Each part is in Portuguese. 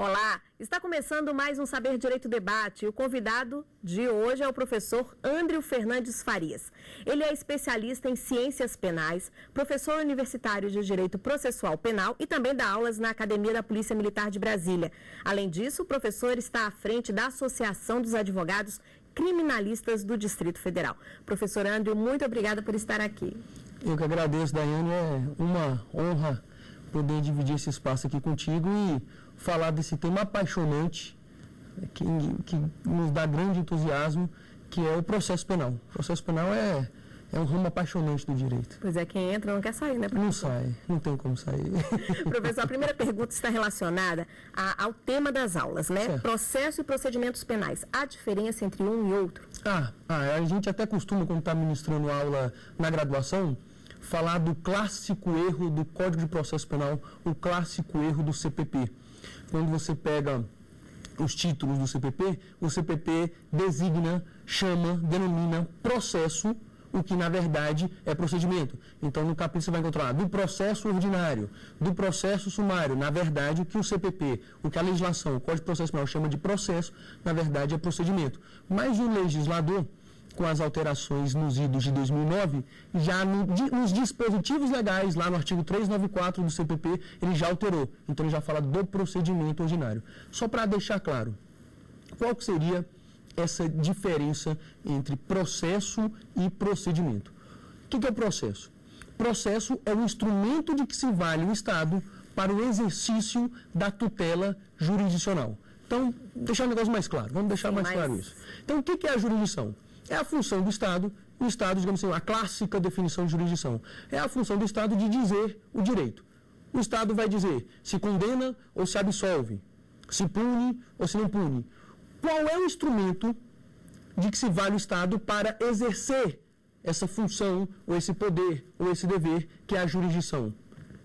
Olá, está começando mais um Saber Direito Debate. O convidado de hoje é o professor Andrio Fernandes Farias. Ele é especialista em ciências penais, professor universitário de Direito Processual Penal e também dá aulas na Academia da Polícia Militar de Brasília. Além disso, o professor está à frente da Associação dos Advogados Criminalistas do Distrito Federal. Professor Andrio, muito obrigada por estar aqui. Eu que agradeço, Daiane, é uma honra poder dividir esse espaço aqui contigo e falar desse tema apaixonante que nos dá grande entusiasmo, que é o processo penal. O processo penal é um ramo apaixonante do direito. Pois é, quem entra não quer sair, né, professor? Não sai, não tem como sair. Professor, a primeira pergunta está relacionada ao tema das aulas, né? Certo. Processo e procedimentos penais. Há diferença entre um e outro? A gente até costuma, quando está ministrando aula na graduação, falar do clássico erro do Código de Processo Penal, o clássico erro do CPP. Quando você pega os títulos do CPP, o CPP denomina processo, o que na verdade é procedimento. Então no capítulo você vai encontrar do processo ordinário, do processo sumário. Na verdade, o que o CPP, o que a legislação, o Código de Processo Penal chama de processo, na verdade é procedimento. Mas o legislador, com as alterações nos idos de 2009, já nos dispositivos legais, lá no artigo 394 do CPP, ele já alterou. Então, ele já fala do procedimento ordinário. Só para deixar claro, qual que seria essa diferença entre processo e procedimento? O que é o processo? Processo é o instrumento de que se vale o Estado para o exercício da tutela jurisdicional. Então, deixar o negócio mais claro. Vamos deixar mais claro isso. Então, o que é a jurisdição? É a função do Estado, o Estado, digamos assim, a clássica definição de jurisdição. É a função do Estado de dizer o direito. O Estado vai dizer se condena ou se absolve, se pune ou se não pune. Qual é o instrumento de que se vale o Estado para exercer essa função, ou esse poder, ou esse dever, que é a jurisdição?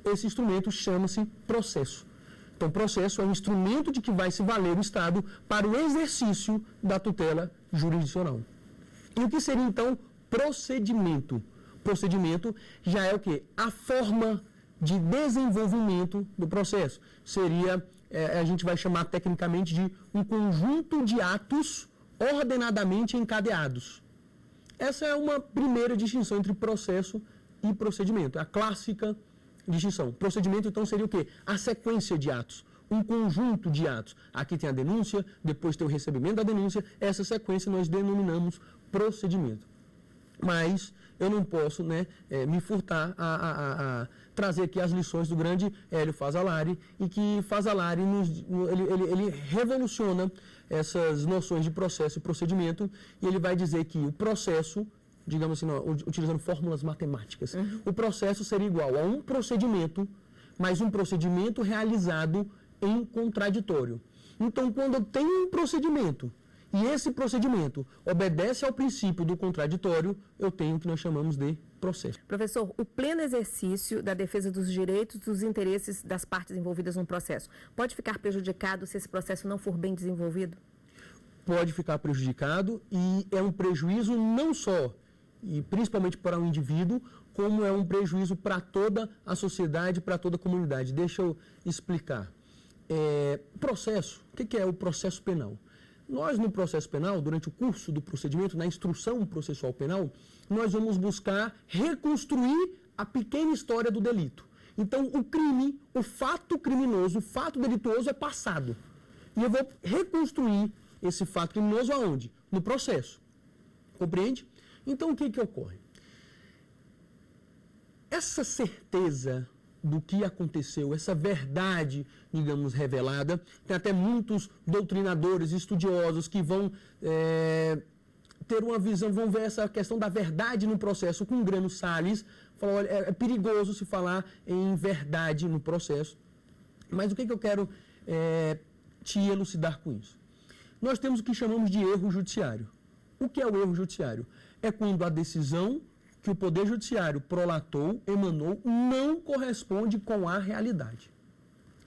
Esse instrumento chama-se processo. Então, processo é um instrumento de que vai se valer o Estado para o exercício da tutela jurisdicional. E o que seria, então, procedimento? Procedimento já é o quê? A forma de desenvolvimento do processo. Seria, a gente vai chamar tecnicamente de um conjunto de atos ordenadamente encadeados. Essa é uma primeira distinção entre processo e procedimento. É a clássica distinção. Procedimento, então, seria o quê? A sequência de atos. Um conjunto de atos. Aqui tem a denúncia, depois tem o recebimento da denúncia. Essa sequência nós denominamos procedimento. Mas eu não posso, me furtar a trazer aqui as lições do grande Hélio Fazzolari, e que Fazzolari ele revoluciona essas noções de processo e procedimento, e ele vai dizer que o processo, digamos assim, utilizando fórmulas matemáticas, o processo seria igual a um procedimento, mas um procedimento realizado em contraditório. Então, quando eu tenho um procedimento e esse procedimento obedece ao princípio do contraditório, eu tenho o que nós chamamos de processo. Professor, o pleno exercício da defesa dos direitos e dos interesses das partes envolvidas no processo pode ficar prejudicado se esse processo não for bem desenvolvido? Pode ficar prejudicado, e é um prejuízo não só e principalmente para um indivíduo, como é um prejuízo para toda a sociedade, para toda a comunidade. Deixa eu explicar. Processo, o que é o processo penal? Nós, no processo penal, durante o curso do procedimento, na instrução processual penal, nós vamos buscar reconstruir a pequena história do delito. Então, o crime, o fato criminoso, o fato delituoso é passado. E eu vou reconstruir esse fato criminoso aonde? No processo. Compreende? Então, o que ocorre? Essa certeza do que aconteceu, essa verdade, digamos, revelada, tem até muitos doutrinadores, estudiosos que vão ter uma visão, vão ver essa questão da verdade no processo com Grano Salles, falam, olha, é perigoso se falar em verdade no processo. Mas o que eu quero te elucidar com isso? Nós temos o que chamamos de erro judiciário. O que é o erro judiciário? É quando a decisão que o Poder Judiciário prolatou, emanou, não corresponde com a realidade.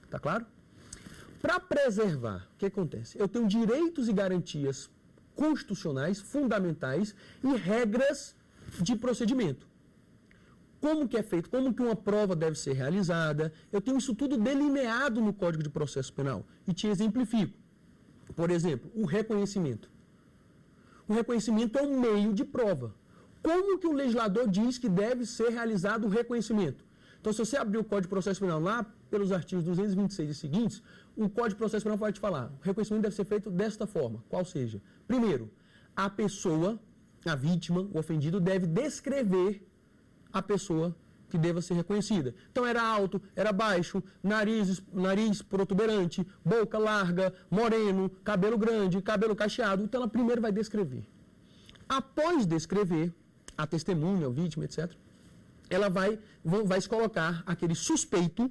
Tá claro? Para preservar, o que acontece? Eu tenho direitos e garantias constitucionais, fundamentais e regras de procedimento. como que é feito, como que uma prova deve ser realizada. Eu tenho isso tudo delineado no Código de Processo Penal e te exemplifico. Por exemplo, o reconhecimento. O reconhecimento é um meio de prova. Como que o legislador diz que deve ser realizado o reconhecimento? Então, se você abrir o Código de Processo Penal lá pelos artigos 226 e seguintes, o Código de Processo Penal vai te falar, o reconhecimento deve ser feito desta forma, qual seja. Primeiro, a pessoa, a vítima, o ofendido, deve descrever a pessoa que deva ser reconhecida. Então, era alto, era baixo, nariz protuberante, boca larga, moreno, cabelo grande, cabelo cacheado. Então, ela primeiro vai descrever. Após descrever, a testemunha, a vítima, etc., ela vai se colocar aquele suspeito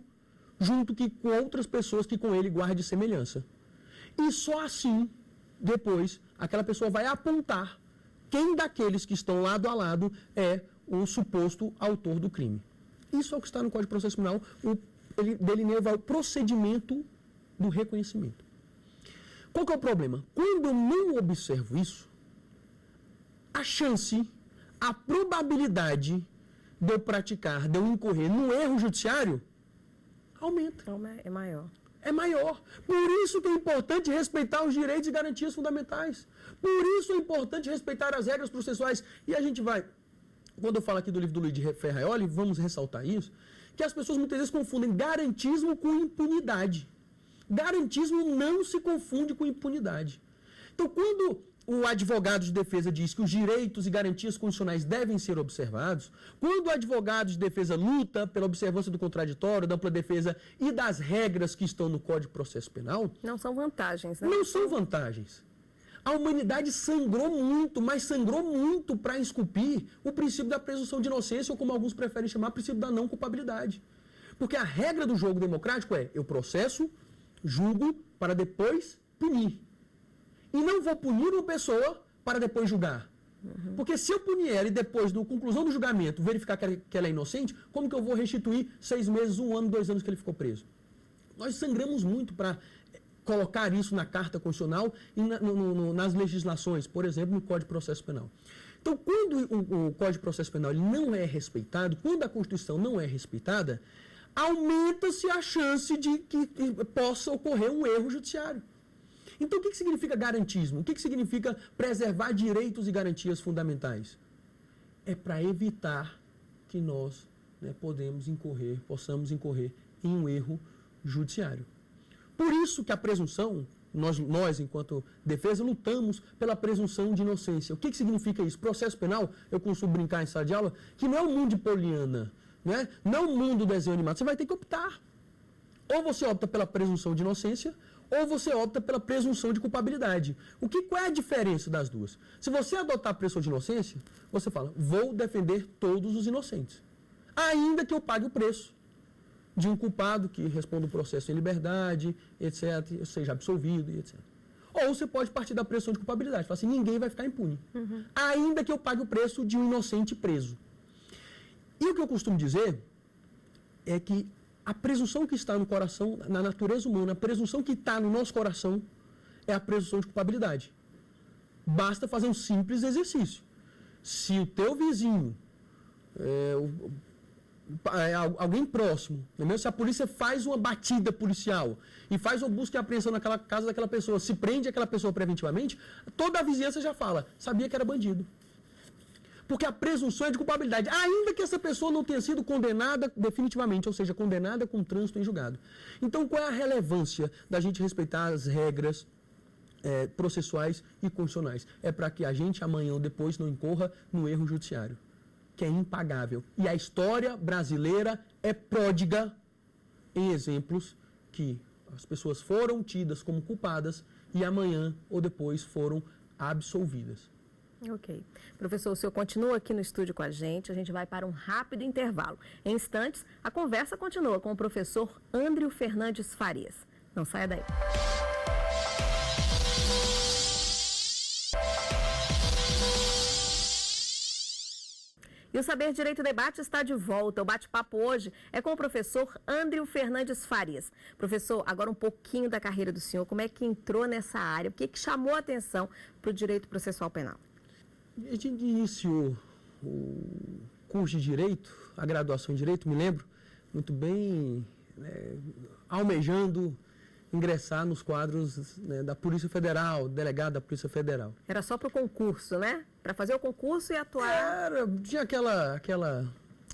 junto com outras pessoas que com ele guarde semelhança. E só assim, depois, aquela pessoa vai apontar quem daqueles que estão lado a lado é o suposto autor do crime. Isso é o que está no Código de Processo Penal, ele delineia o procedimento do reconhecimento. Qual que é o problema? Quando eu não observo isso, a chance, a probabilidade de eu praticar, de eu incorrer no erro judiciário, aumenta. É maior. É maior. Por isso que é importante respeitar os direitos e garantias fundamentais. Por isso é importante respeitar as regras processuais. E a gente vai, quando eu falo aqui do livro do Luiz de Ferraioli, vamos ressaltar isso, que as pessoas muitas vezes confundem garantismo com impunidade. Garantismo não se confunde com impunidade. Então, quando o advogado de defesa diz que os direitos e garantias constitucionais devem ser observados, quando o advogado de defesa luta pela observância do contraditório, da ampla defesa e das regras que estão no Código de Processo Penal... Não são vantagens, né? Não são vantagens. A humanidade sangrou muito, mas sangrou muito para esculpir o princípio da presunção de inocência, ou como alguns preferem chamar, princípio da não culpabilidade. Porque a regra do jogo democrático é: eu processo, julgo, para depois punir. E não vou punir uma pessoa para depois julgar. Porque se eu punir ela e depois, na conclusão do julgamento, verificar que ela é inocente, como que eu vou restituir 6 meses, 1 ano, 2 anos que ele ficou preso? Nós sangramos muito para colocar isso na Carta Constitucional e nas legislações, por exemplo, no Código de Processo Penal. Então, quando o Código de Processo Penal ele não é respeitado, quando a Constituição não é respeitada, aumenta-se a chance de que possa ocorrer um erro judiciário. Então, o que significa garantismo? O que significa preservar direitos e garantias fundamentais? É para evitar que nós possamos incorrer em um erro judiciário. Por isso que a presunção, nós enquanto defesa, lutamos pela presunção de inocência. O que significa isso? Processo penal, eu costumo brincar em sala de aula, que não é um mundo de Poliana, né? Não é um mundo do desenho animado. Você vai ter que optar. Ou você opta pela presunção de inocência, ou você opta pela presunção de culpabilidade. Qual é a diferença das duas? Se você adotar a presunção de inocência, você fala: vou defender todos os inocentes, ainda que eu pague o preço de um culpado que responda o processo em liberdade, etc., seja absolvido, etc. Ou você pode partir da presunção de culpabilidade, falar assim: ninguém vai ficar impune, ainda que eu pague o preço de um inocente preso. E o que eu costumo dizer é que a presunção que está no coração, na natureza humana, a presunção que está no nosso coração é a presunção de culpabilidade. Basta fazer um simples exercício. Se o teu vizinho, alguém próximo, entendeu? Se a polícia faz uma batida policial e faz uma busca e apreensão naquela casa daquela pessoa, se prende aquela pessoa preventivamente, toda a vizinhança já fala: sabia que era bandido. Porque a presunção é de culpabilidade, ainda que essa pessoa não tenha sido condenada definitivamente, ou seja, condenada com trânsito em julgado. Então, qual é a relevância da gente respeitar as regras processuais e constitucionais? É para que a gente amanhã ou depois não incorra no erro judiciário, que é impagável. E a história brasileira é pródiga em exemplos que as pessoas foram tidas como culpadas e amanhã ou depois foram absolvidas. Ok. Professor, o senhor continua aqui no estúdio com a gente vai para um rápido intervalo. Em instantes, a conversa continua com o professor Andrio Fernandes Farias. Não saia daí. E o Saber Direito Debate está de volta. O bate-papo hoje é com o professor Andrio Fernandes Farias. Professor, agora um pouquinho da carreira do senhor. Como é que entrou nessa área? O que chamou a atenção para o direito processual penal? A gente iniciou curso de Direito, a graduação em Direito, me lembro muito bem, almejando ingressar nos quadros, né, da Polícia Federal, delegado da Polícia Federal. Era só para o concurso, né? Para fazer o concurso e atuar... Tinha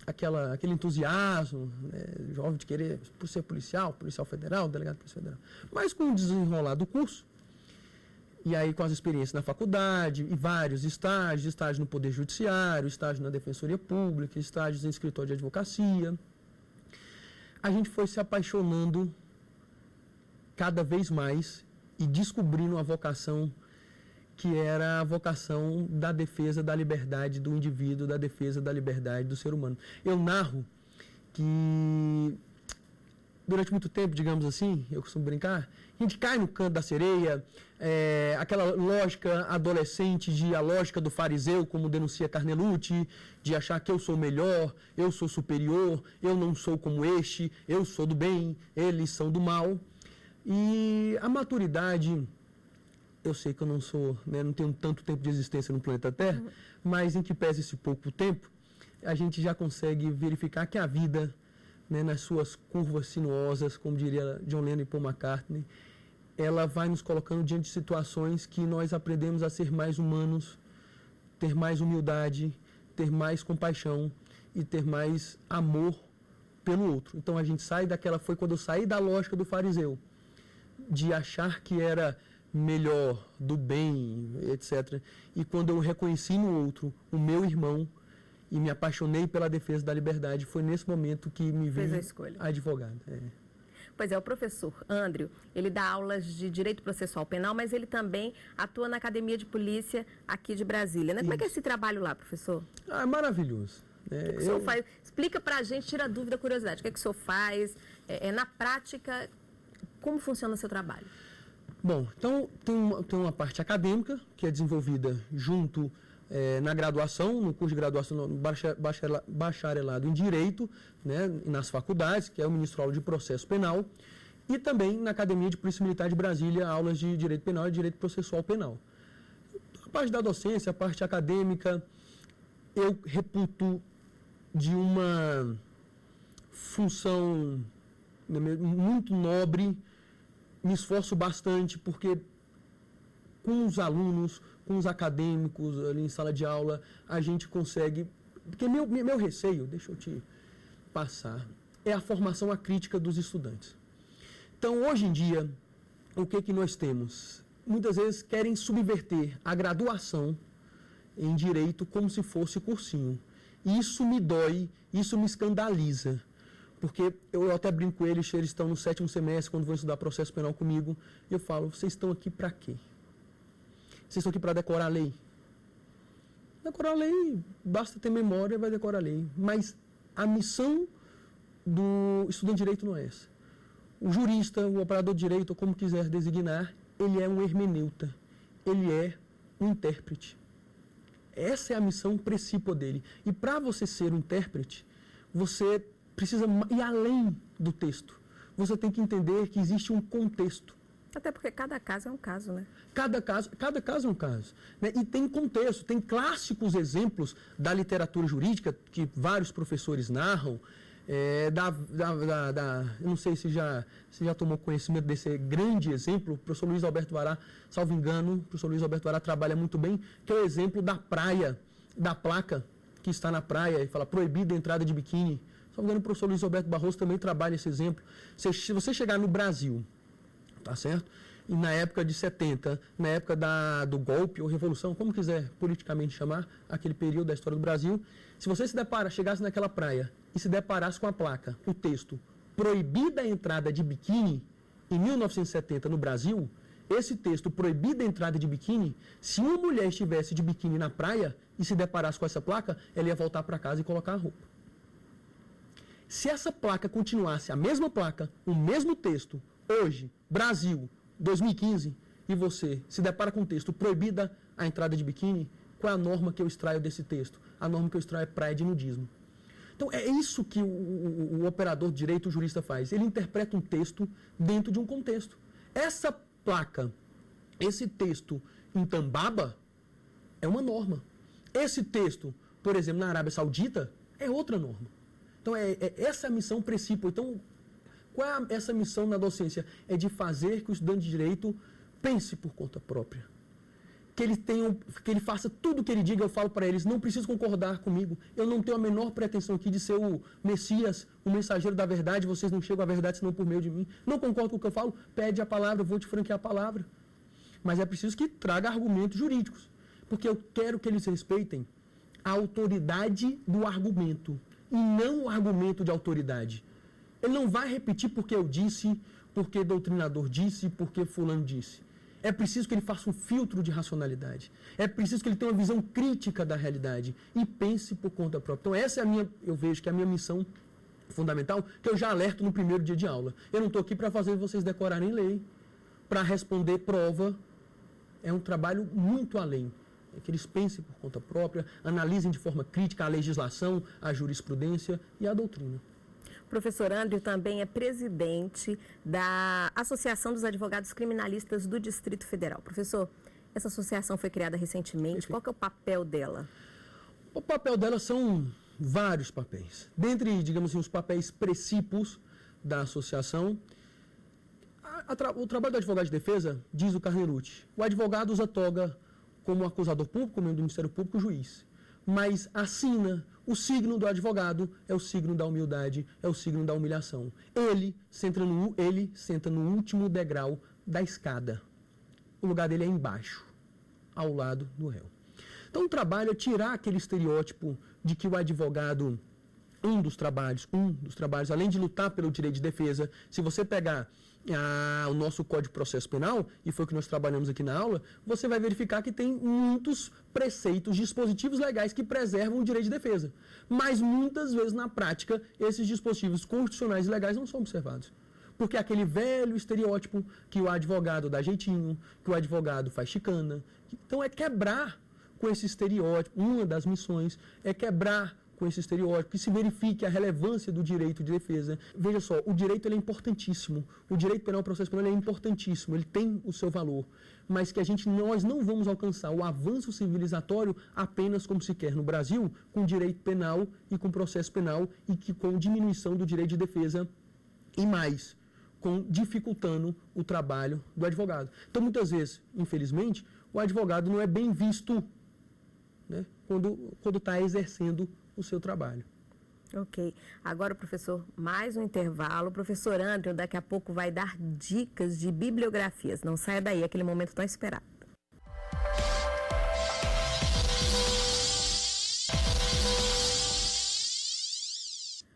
aquele entusiasmo, né, jovem de querer ser policial federal, delegado da Polícia Federal. Mas com o desenrolar do curso, e aí com as experiências na faculdade, e vários estágios no Poder Judiciário, estágio na Defensoria Pública, estágios em escritório de advocacia, a gente foi se apaixonando cada vez mais e descobrindo uma vocação que era a vocação da defesa da liberdade do indivíduo, da defesa da liberdade do ser humano. Eu narro que durante muito tempo, digamos assim, eu costumo brincar, a gente cai no canto da sereia, aquela lógica adolescente, a lógica do fariseu, como denuncia Carnelucci, de achar que eu sou melhor, eu sou superior, eu não sou como este, eu sou do bem, eles são do mal. E a maturidade, eu sei que eu não sou, né, não tenho tanto tempo de existência no planeta Terra, mas em que pese esse pouco tempo, a gente já consegue verificar que a vida, né, nas suas curvas sinuosas, como diria John Lennon e Paul McCartney, ela vai nos colocando diante de situações que nós aprendemos a ser mais humanos, ter mais humildade, ter mais compaixão e ter mais amor pelo outro. Então a gente sai daquela, foi quando eu saí da lógica do fariseu, de achar que era melhor, do bem, etc. E quando eu reconheci no outro o meu irmão e me apaixonei pela defesa da liberdade, foi nesse momento que me vi advogado. Pois é, o professor Andrew, ele dá aulas de Direito Processual Penal, mas ele também atua na Academia de Polícia aqui de Brasília, né? Como é que é esse trabalho lá, professor? É maravilhoso. O que o senhor faz? Explica pra gente, tira a dúvida, a curiosidade. O que o senhor faz? Na prática, como funciona o seu trabalho? Bom, então tem uma parte acadêmica, que é desenvolvida junto na graduação, no curso de graduação, no bacharelado em Direito, né, nas faculdades, que é o Ministério de Processo Penal, e também na Academia de Polícia Militar de Brasília, aulas de Direito Penal e Direito Processual Penal. A parte da docência, a parte acadêmica, eu reputo de uma função muito nobre, me esforço bastante, porque com os alunos, com os acadêmicos ali em sala de aula, a gente consegue... Porque meu receio, deixa eu te passar, é a formação acrítica dos estudantes. Então, hoje em dia, o que nós temos? Muitas vezes querem subverter a graduação em Direito como se fosse cursinho. Isso me dói, isso me escandaliza. Porque eu até brinco com eles estão no 7º semestre, quando vão estudar processo penal comigo, e eu falo, vocês estão aqui para quê? Vocês estão aqui para decorar a lei? Decorar a lei, basta ter memória e vai decorar a lei. Mas a missão do estudante de Direito não é essa. O jurista, o operador de Direito, ou como quiser designar, ele é um hermeneuta, ele é um intérprete. Essa é a missão principal dele. E para você ser um intérprete, você precisa ir além do texto. Você tem que entender que existe um contexto. Até porque cada caso é um caso, né? Cada caso é um caso. Né? E tem contexto, tem clássicos exemplos da literatura jurídica que vários professores narram. Eu não sei se já tomou conhecimento desse grande exemplo. O professor Luiz Alberto Vará, salvo engano, o professor Luiz Alberto Vará trabalha muito bem, que é o exemplo da praia, da placa que está na praia e fala proibida a entrada de biquíni. Salvo engano, o professor Luiz Alberto Barroso também trabalha esse exemplo. Se você chegar no Brasil, tá certo? E na época de 70, na época do golpe ou revolução, como quiser politicamente chamar, aquele período da história do Brasil, se você chegasse naquela praia e se deparasse com a placa, o texto, proibida a entrada de biquíni, em 1970 no Brasil, esse texto, proibida a entrada de biquíni, se uma mulher estivesse de biquíni na praia e se deparasse com essa placa, ela ia voltar para casa e colocar a roupa. Se essa placa continuasse, a mesma placa, o mesmo texto, hoje, Brasil, 2015, e você se depara com o texto proibida a entrada de biquíni, qual é a norma que eu extraio desse texto? A norma que eu extraio é praia de nudismo. Então, é isso que o operador de direito, o jurista faz. Ele interpreta um texto dentro de um contexto. Essa placa, esse texto em Tambaba, é uma norma. Esse texto, por exemplo, na Arábia Saudita, é outra norma. Então, essa é a missão principal. Então, qual é essa missão na docência? É de fazer que o estudante de direito pense por conta própria. Que ele faça tudo o que ele diga, eu falo para eles, não preciso concordar comigo, eu não tenho a menor pretensão aqui de ser o Messias, o mensageiro da verdade, vocês não chegam à verdade senão por meio de mim. Não concordo com o que eu falo, pede a palavra, eu vou te franquear a palavra. Mas é preciso que traga argumentos jurídicos, porque eu quero que eles respeitem a autoridade do argumento, e não o argumento de autoridade. Ele não vai repetir porque eu disse, porque doutrinador disse, porque fulano disse. É preciso que ele faça um filtro de racionalidade. É preciso que ele tenha uma visão crítica da realidade e pense por conta própria. Então essa é eu vejo que é a minha missão fundamental, que eu já alerto no primeiro dia de aula. Eu não estou aqui para fazer vocês decorarem lei, para responder prova. É um trabalho muito além. É que eles pensem por conta própria, analisem de forma crítica a legislação, a jurisprudência e a doutrina. Professor Andreu também é presidente da Associação dos Advogados Criminalistas do Distrito Federal. Professor, essa associação foi criada recentemente. Qual que é o papel dela? O papel dela são vários papéis. Dentre, digamos assim, os papéis precípios da associação, o trabalho do advogado de defesa, diz o Carnerucci, o advogado usa toga como acusador público, como membro do Ministério Público, juiz. Mas assina, o signo do advogado é o signo da humildade, é o signo da humilhação. Ele senta no último degrau da escada. O lugar dele é embaixo, ao lado do réu. Então o trabalho é tirar aquele estereótipo de que o advogado, um dos trabalhos, além de lutar pelo direito de defesa, se você pegar o nosso Código de Processo Penal, e foi o que nós trabalhamos aqui na aula, você vai verificar que tem muitos preceitos, dispositivos legais que preservam o direito de defesa. Mas muitas vezes, na prática, esses dispositivos constitucionais e legais não são observados. Porque aquele velho estereótipo que o advogado dá jeitinho, que o advogado faz chicana. Então é quebrar com esse estereótipo, uma das missões é quebrar com esse estereótipo, que se verifique a relevância do direito de defesa. Veja só, o direito ele é importantíssimo, o direito penal, o processo penal é importantíssimo, ele tem o seu valor, mas que nós não vamos alcançar o avanço civilizatório apenas como se quer no Brasil, com direito penal e com processo penal, e que com diminuição do direito de defesa e mais, dificultando o trabalho do advogado. Então, muitas vezes, infelizmente, o advogado não é bem visto, né, quando está exercendo o seu trabalho. Ok. Agora, professor, mais um intervalo. O professor Andreu daqui a pouco vai dar dicas de bibliografias. Não saia daí, aquele momento tão esperado.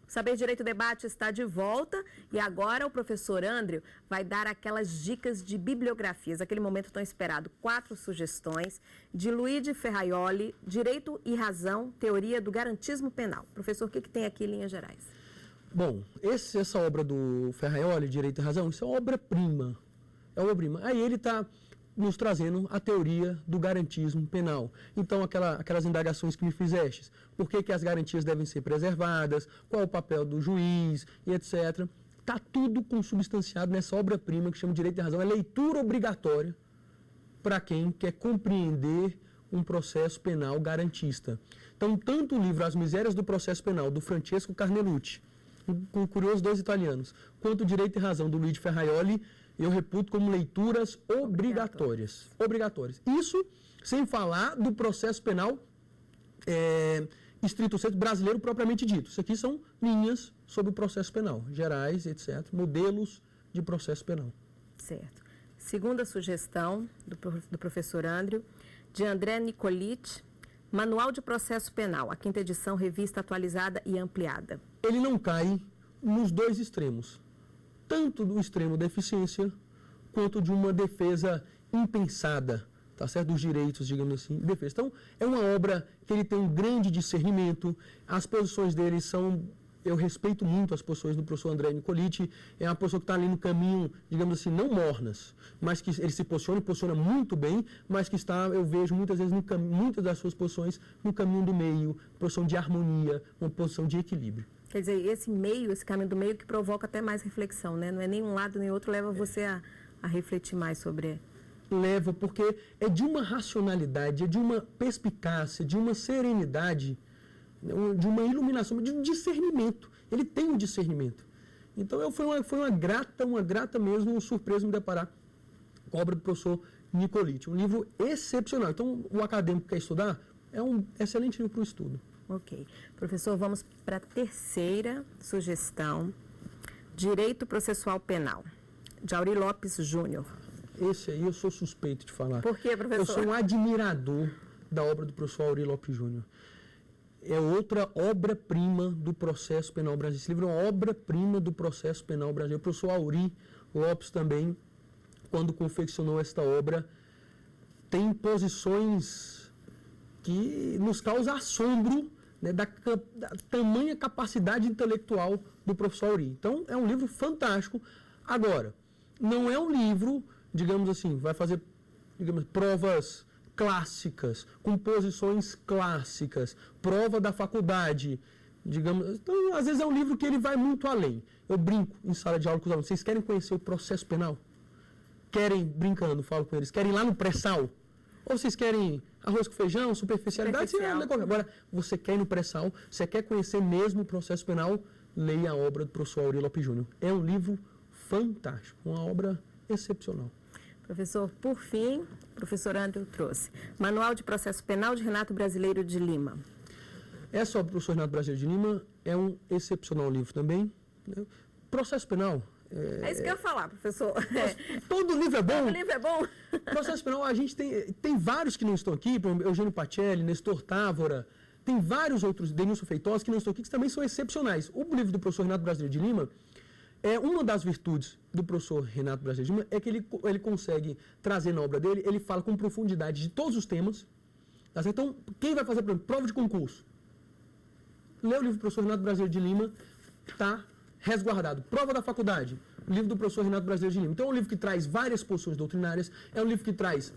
O Saber Direito Debate está de volta e agora o professor Andreu vai dar aquelas dicas de bibliografias, aquele momento tão esperado. 4 sugestões de Luigi Ferraioli, Direito e Razão, Teoria do Garantismo Penal. Professor, o que tem aqui em linhas gerais? Bom, essa obra do Ferraioli, Direito e Razão, isso é obra-prima. É obra-prima. Aí ele está nos trazendo a teoria do garantismo penal. Então, aquelas indagações que me fizestes, por que as garantias devem ser preservadas, qual é o papel do juiz e etc. Está tudo consubstanciado nessa obra-prima que chama Direito e Razão. É leitura obrigatória para quem quer compreender um processo penal garantista. Então, tanto o livro As Misérias do Processo Penal, do Francesco Carnelucci, com curiosos 2 italianos, quanto o Direito e Razão, do Luigi Ferraioli, eu reputo como leituras obrigatórias. Isso sem falar do processo penal estrito sensu brasileiro propriamente dito. Isso aqui são linhas sobre o processo penal, gerais, etc., modelos de processo penal. Certo. Segunda sugestão do professor Andreu, de André Nicolitti, Manual de Processo Penal, a 5ª edição, revista atualizada e ampliada. Ele não cai nos 2 extremos, tanto do extremo da eficiência, quanto de uma defesa impensada, tá certo? Dos direitos, digamos assim, de defesa. Então, é uma obra que ele tem um grande discernimento, as posições dele são... Eu respeito muito as posições do professor André Nicolitti, é uma pessoa que está ali no caminho, digamos assim, não mornas, mas que ele se posiciona muito bem, mas que está, eu vejo muitas vezes, muitas das suas posições no caminho do meio, posição de harmonia, uma posição de equilíbrio. Quer dizer, esse caminho do meio que provoca até mais reflexão, né? Não é nem um lado nem outro, leva você a refletir mais sobre... Leva, porque é de uma racionalidade, é de uma perspicácia, de uma serenidade de uma iluminação, de um discernimento. Ele tem um discernimento. Então, foi uma grata mesmo surpresa me deparar com a obra do professor Nicoliti. Um livro excepcional. Então, o acadêmico que quer estudar, é um excelente livro para o estudo. Ok. Professor, vamos para a terceira sugestão. Direito Processual Penal, de Auri Lopes Júnior. Esse aí eu sou suspeito de falar. Por quê, professor? Eu sou um admirador da obra do professor Auri Lopes Júnior. É outra obra-prima do processo penal brasileiro. Esse livro é uma obra-prima do processo penal brasileiro. O professor Auri Lopes também, quando confeccionou esta obra, tem posições que nos causam assombro, né, da tamanha capacidade intelectual do professor Auri. Então, é um livro fantástico. Agora, não é um livro, digamos assim, vai fazer provas clássicas, com posições clássicas, prova da faculdade, digamos. Então, às vezes é um livro que ele vai muito além. Eu brinco em sala de aula com os alunos. Vocês querem conhecer o processo penal? Querem, brincando, falo com eles, querem ir lá no pré-sal? Ou vocês querem arroz com feijão, superficialidade? Agora, você quer ir no pré-sal, você quer conhecer mesmo o processo penal, leia a obra do professor Auri Lopes Júnior. É um livro fantástico, uma obra excepcional. Professor, por fim, o professor Andrew trouxe Manual de Processo Penal de Renato Brasileiro de Lima. Essa obra do professor Renato Brasileiro de Lima é um excepcional livro também. Né? Processo penal... É isso que eu ia falar, professor. Todo livro é bom. Todo livro é bom. Processo penal, a gente tem vários que não estão aqui, por exemplo, Eugênio Pacelli, Nestor Távora, tem vários outros, Denilson Feitosa, que não estão aqui, que também são excepcionais. O livro do professor Renato Brasileiro de Lima, uma das virtudes do professor Renato Brasileiro de Lima é que ele consegue trazer na obra dele, ele fala com profundidade de todos os temas. Tá? Então, quem vai fazer, por exemplo, prova de concurso? Lê o livro do professor Renato Brasileiro de Lima, está resguardado. Prova da faculdade, o livro do professor Renato Brasileiro de Lima. Então, é um livro que traz várias posições doutrinárias, é um livro que traz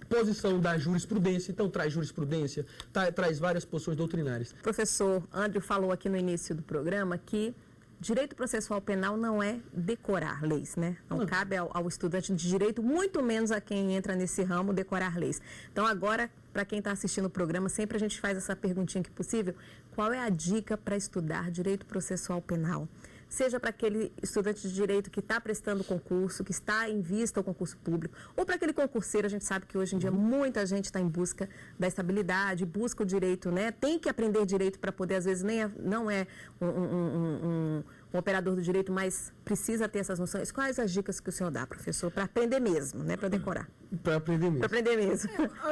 posição da jurisprudência, então traz jurisprudência, traz várias posições doutrinárias. O professor Andrew falou aqui no início do programa que direito processual penal não é decorar leis, né? Não cabe ao estudante de direito, muito menos a quem entra nesse ramo, decorar leis. Então, agora, para quem está assistindo o programa, sempre a gente faz essa perguntinha que possível. Qual é a dica para estudar direito processual penal? Seja para aquele estudante de direito que está prestando concurso, que está em vista ao concurso público, ou para aquele concurseiro, a gente sabe que hoje em dia muita gente está em busca da estabilidade, busca o direito, né? Tem que aprender direito para poder, às vezes, não é um operador do direito, mas precisa ter essas noções. Quais as dicas que o senhor dá, professor, para aprender mesmo, né? Para decorar? Para aprender mesmo. Para aprender mesmo.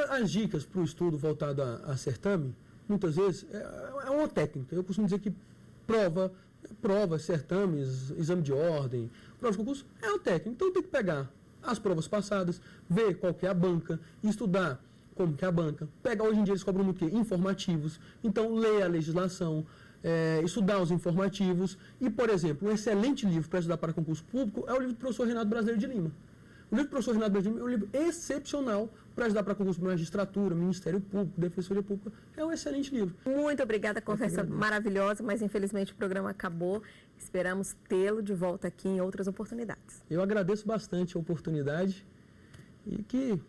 As dicas para o estudo voltado a certame, muitas vezes, é uma técnica. Eu costumo dizer que provas, certames, exame de ordem, prova de concurso, é uma técnica. Então tem que pegar as provas passadas, ver qual que é a banca, estudar como que é a banca. Hoje em dia eles cobram muito o quê? Informativos. Então ler a legislação, estudar os informativos. E, por exemplo, um excelente livro para estudar para concurso público é o livro do professor Renato Brasileiro de Lima. O livro do professor Renato Brasileiro de Lima é um livro excepcional para ajudar para concurso de magistratura, Ministério Público, Defensoria Pública. É um excelente livro. Muito obrigada, conversa maravilhosa, mas infelizmente o programa acabou. Esperamos tê-lo de volta aqui em outras oportunidades. Eu agradeço bastante a oportunidade e que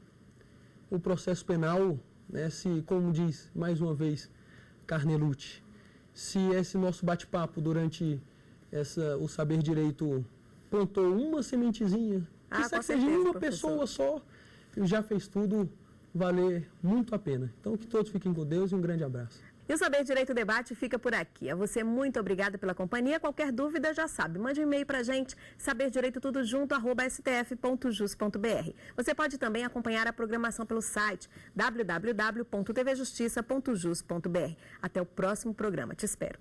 o processo penal, né, como diz mais uma vez Carnelucci, se esse nosso bate-papo durante o Saber Direito plantou uma sementezinha, que seja uma pessoa só, já fez tudo valer muito a pena. Então, que todos fiquem com Deus e um grande abraço. E o Saber Direito Debate fica por aqui. A você, muito obrigada pela companhia. Qualquer dúvida, já sabe, mande um e-mail para a gente, saberdireitotudojunto@stf.jus.br. Você pode também acompanhar a programação pelo site www.tvjustiça.jus.br. Até o próximo programa. Te espero.